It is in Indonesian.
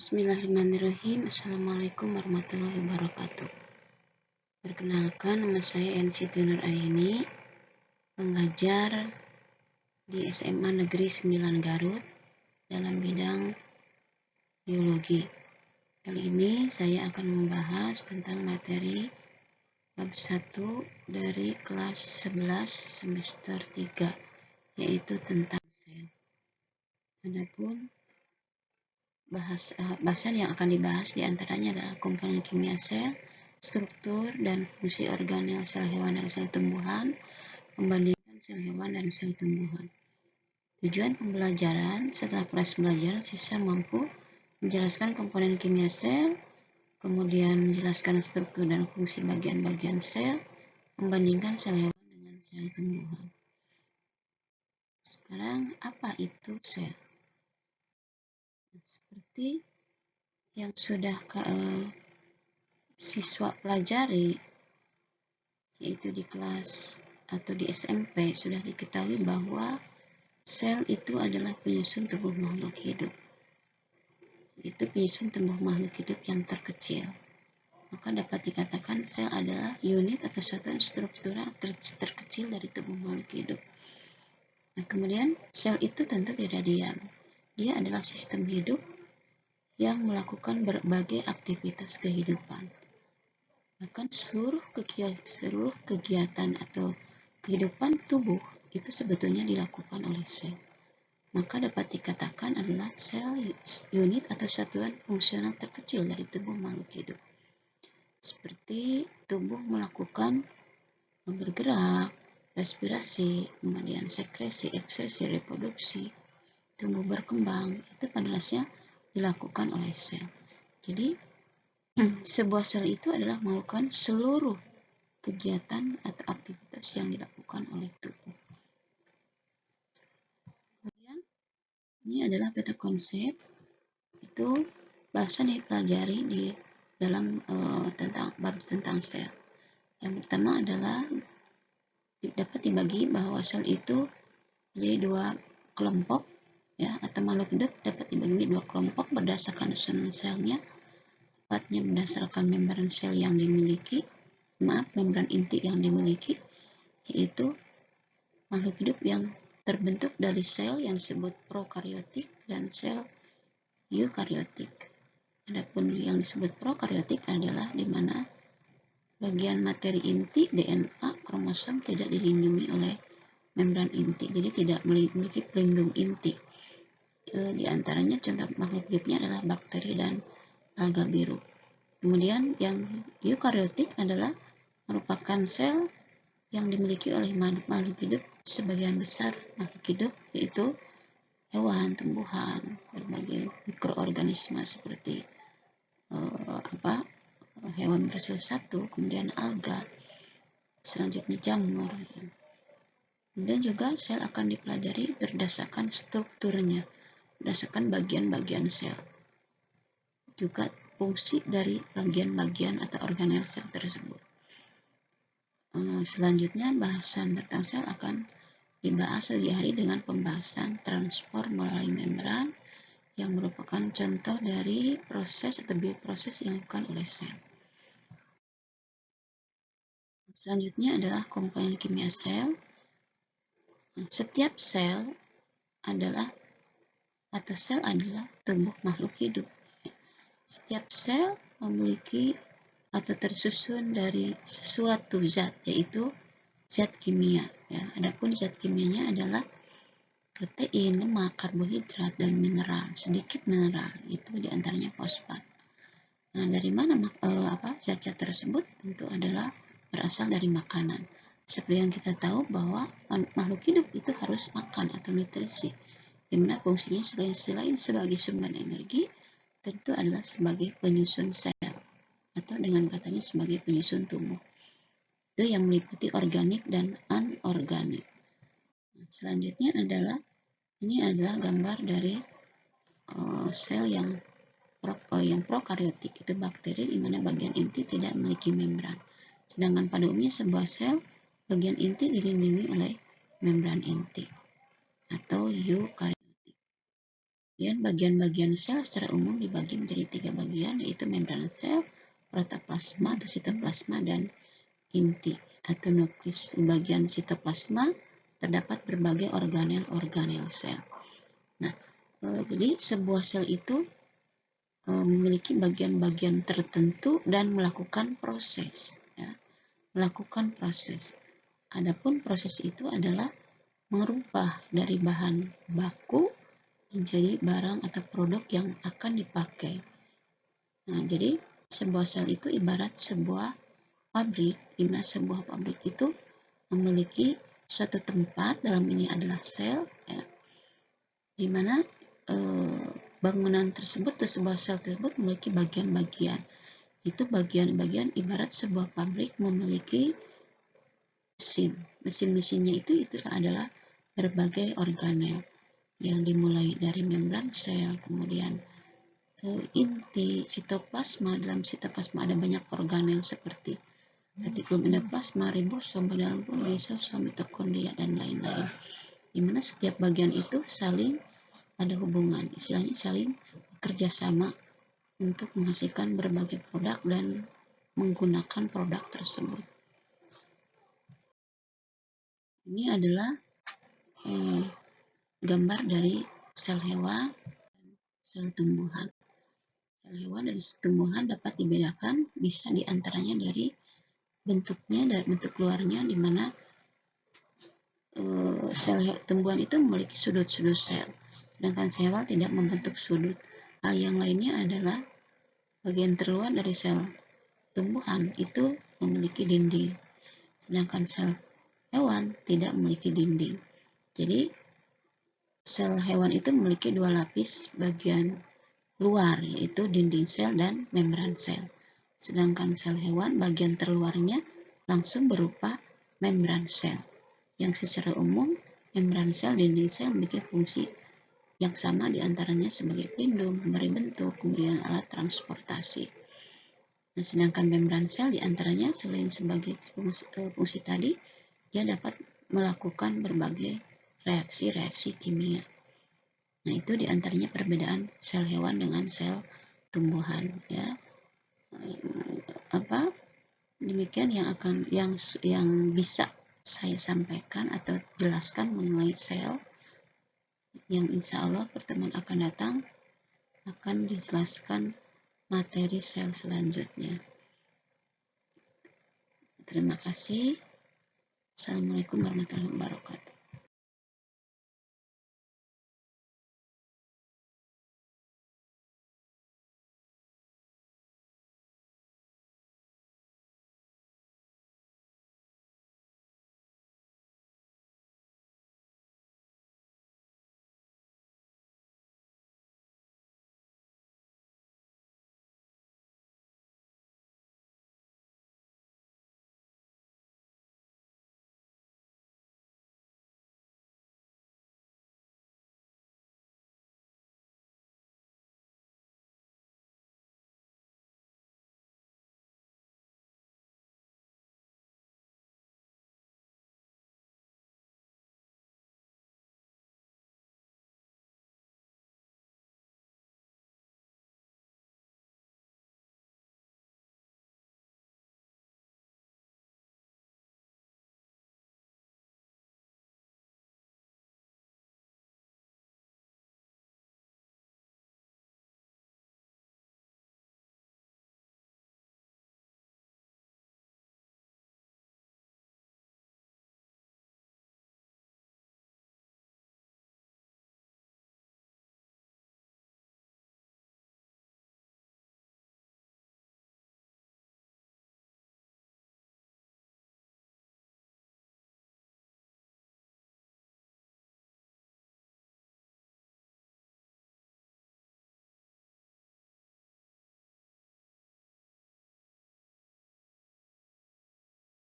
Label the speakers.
Speaker 1: Bismillahirrahmanirrahim. Assalamualaikum warahmatullahi wabarakatuh. Perkenalkan, nama saya Siti Nur Aini, pengajar di SMA Negeri 9 Garut dalam bidang biologi. Kali ini saya akan membahas tentang materi bab 1 dari kelas 11 semester 3, yaitu tentang sel. Adapun bahasan yang akan dibahas diantaranya adalah komponen kimia sel, struktur dan fungsi organel sel hewan dan sel tumbuhan, membandingkan sel hewan dan sel tumbuhan. Tujuan pembelajaran: setelah proses belajar, siswa mampu menjelaskan komponen kimia sel, kemudian menjelaskan struktur dan fungsi bagian-bagian sel, membandingkan sel hewan dengan sel tumbuhan. Sekarang, apa itu sel? Seperti yang sudah siswa pelajari, yaitu di kelas atau di SMP, sudah diketahui bahwa sel itu adalah penyusun tubuh makhluk hidup. Itu penyusun tubuh makhluk hidup yang terkecil. Maka dapat dikatakan sel adalah unit atau satuan struktural terkecil dari tubuh makhluk hidup. Nah, kemudian sel itu tentu tidak diam. Dia adalah sistem hidup yang melakukan berbagai aktivitas kehidupan. Bahkan seluruh kegiatan atau kehidupan tubuh itu sebetulnya dilakukan oleh sel. Maka dapat dikatakan adalah sel unit atau satuan fungsional terkecil dari tubuh makhluk hidup. Seperti tubuh melakukan bergerak, respirasi, kemudian sekresi, ekskresi, reproduksi, tumbuh berkembang, itu pada dasarnya dilakukan oleh sel. Jadi sebuah sel itu adalah melakukan seluruh kegiatan atau aktivitas yang dilakukan oleh tubuh. Kemudian ini adalah peta konsep, itu bahasan yang dipelajari di dalam bab tentang sel. Yang pertama adalah dapat dibagi bahwa sel itu menjadi dua kelompok, ya, atau makhluk hidup dapat dibagi dua kelompok berdasarkan susunan selnya, tepatnya berdasarkan membran sel yang dimiliki, membran inti yang dimiliki, yaitu makhluk hidup yang terbentuk dari sel yang disebut prokariotik dan sel eukariotik. Adapun yang disebut prokariotik adalah di mana bagian materi inti DNA kromosom tidak dilindungi oleh membran inti, jadi tidak memiliki pelindung inti. Di antaranya contoh makhluk hidupnya adalah bakteri dan alga biru. Kemudian yang eukariotik adalah merupakan sel yang dimiliki oleh makhluk hidup, sebagian besar makhluk hidup, yaitu hewan, tumbuhan, berbagai mikroorganisme seperti hewan berhasil satu, kemudian alga, selanjutnya jamur. Kemudian juga sel akan dipelajari berdasarkan strukturnya, berdasarkan bagian-bagian sel. Juga fungsi dari bagian-bagian atau organel sel tersebut. Selanjutnya bahasan tentang sel akan dibahas di hari dengan pembahasan transport melalui membran yang merupakan contoh dari proses atau bioproses yang dilakukan oleh sel. Selanjutnya adalah komponen kimia sel. Setiap sel adalah tubuh makhluk hidup. Setiap sel memiliki atau tersusun dari sesuatu zat, yaitu zat kimia. Ya. Adapun zat kimianya adalah protein, lemak, karbohidrat, dan mineral. Sedikit mineral, itu diantaranya fosfat. Nah, dari mana zat-zat tersebut? Tentu adalah berasal dari makanan. Seperti yang kita tahu bahwa makhluk hidup itu harus makan atau nutrisi, di mana fungsinya selain sebagai sumber energi, tentu adalah sebagai penyusun sel, atau dengan katanya sebagai penyusun tubuh. Itu yang meliputi organik dan anorganik. Selanjutnya adalah gambar dari sel yang prokariotik, itu bakteri, di mana bagian inti tidak memiliki membran. Sedangkan pada umumnya sebuah sel bagian inti dilindungi oleh membran inti atau eukariotik. Kemudian bagian-bagian sel secara umum dibagi menjadi 3 bagian, yaitu membran sel, protoplasma atau sitoplasma, dan inti atau nukleus. Di bagian sitoplasma terdapat berbagai organel-organel sel. Nah, jadi sebuah sel itu memiliki bagian-bagian tertentu dan melakukan proses, ya. Melakukan proses. Adapun proses itu adalah merubah dari bahan baku menjadi barang atau produk yang akan dipakai. Nah, jadi sebuah sel itu ibarat sebuah pabrik, di mana sebuah pabrik itu memiliki suatu tempat, dalam ini adalah sel, ya, di mana bangunan tersebut atau sebuah sel tersebut memiliki bagian-bagian. Itu bagian-bagian ibarat sebuah pabrik memiliki mesin. Mesin-mesinnya itu adalah berbagai organel yang dimulai dari membran sel, kemudian inti, sitoplasma. Dalam sitoplasma ada banyak organel seperti retikulum endoplasma, ribosom, dalam lisosom, mitokondria, dan lain-lain. Di mana setiap bagian itu saling ada hubungan, istilahnya saling bekerja sama untuk menghasilkan berbagai produk dan menggunakan produk tersebut. Ini adalah gambar dari sel hewan dan sel tumbuhan. Sel hewan dan sel tumbuhan dapat dibedakan bisa diantaranya dari bentuknya dan bentuk luarnya, di mana sel tumbuhan itu memiliki sudut-sudut sel, sedangkan sel hewan tidak membentuk sudut. Hal yang lainnya adalah bagian terluar dari sel tumbuhan itu memiliki dinding, sedangkan sel hewan tidak memiliki dinding. Jadi sel hewan itu memiliki dua lapis bagian luar, yaitu dinding sel dan membran sel. Sedangkan sel hewan bagian terluarnya langsung berupa membran sel, yang secara umum membran sel dan dinding sel memiliki fungsi yang sama, diantaranya sebagai pelindung, memberi bentuk, kemudian alat transportasi. Nah, sedangkan membran sel diantaranya selain sebagai fungsi tadi, dia dapat melakukan berbagai reaksi-reaksi kimia. Nah, itu diantaranya perbedaan sel hewan dengan sel tumbuhan, ya. Demikian yang bisa saya sampaikan atau jelaskan mengenai sel, yang insya Allah pertemuan akan datang akan dijelaskan materi sel selanjutnya. Terima kasih. Assalamualaikum warahmatullahi wabarakatuh.